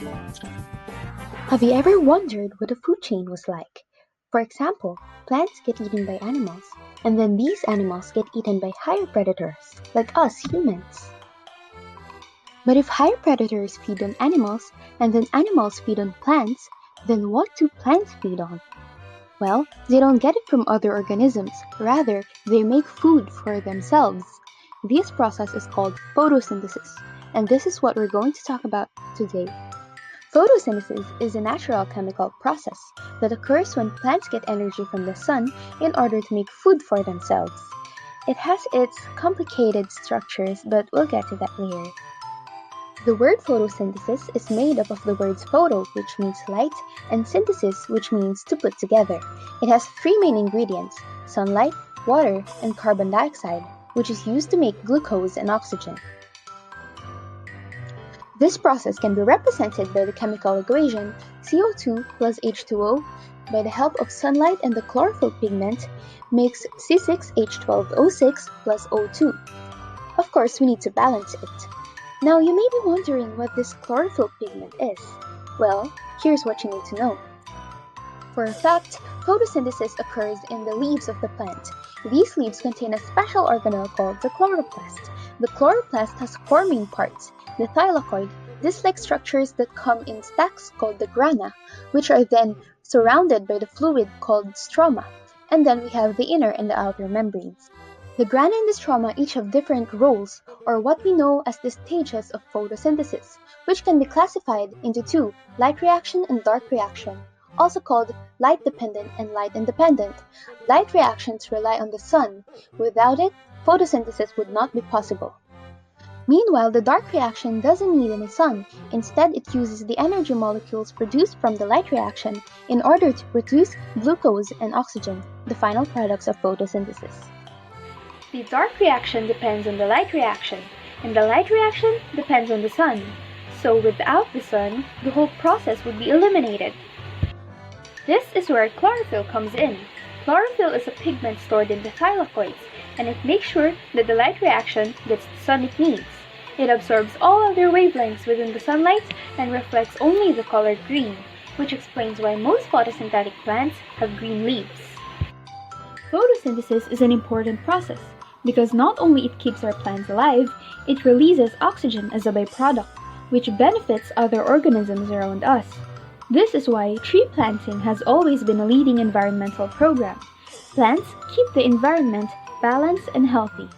Have you ever wondered what a food chain was like? For example, plants get eaten by animals, and then these animals get eaten by higher predators, like us humans. But if higher predators feed on animals, and then animals feed on plants, then what do plants feed on? Well, they don't get it from other organisms, rather, they make food for themselves. This process is called photosynthesis, and this is what we're going to talk about today. Photosynthesis is a natural chemical process that occurs when plants get energy from the sun in order to make food for themselves. It has its complicated structures, but we'll get to that later. The word photosynthesis is made up of the words photo, which means light, and synthesis, which means to put together. It has three main ingredients: sunlight, water, and carbon dioxide, which is used to make glucose and oxygen. This process can be represented by the chemical equation CO2 plus H2O. By the help of sunlight and the chlorophyll pigment makes C6H12O6 plus O2. Of course, we need to balance it. Now, you may be wondering what this chlorophyll pigment is. Well, here's what you need to know. For a fact, photosynthesis occurs in the leaves of the plant. These leaves contain a special organelle called the chloroplast. The chloroplast has four main parts: the thylakoid, disc-like structures that come in stacks called the grana, which are then surrounded by the fluid called stroma, and then we have the inner and the outer membranes. The grana and the stroma each have different roles, or what we know as the stages of photosynthesis, which can be classified into two: light reaction and dark reaction, also called light-dependent and light-independent. Light reactions rely on the sun. Without it, photosynthesis would not be possible. Meanwhile, the dark reaction doesn't need any sun. Instead, it uses the energy molecules produced from the light reaction in order to produce glucose and oxygen, the final products of photosynthesis. The dark reaction depends on the light reaction, and the light reaction depends on the sun. So without the sun, the whole process would be eliminated. This is where chlorophyll comes in. Chlorophyll is a pigment stored in the thylakoids, and it makes sure that the light reaction gets the sun it needs. It absorbs all other wavelengths within the sunlight and reflects only the color green, which explains why most photosynthetic plants have green leaves. Photosynthesis is an important process because not only it keeps our plants alive, it releases oxygen as a byproduct, which benefits other organisms around us. This is why tree planting has always been a leading environmental program. Plants keep the environment balanced and healthy.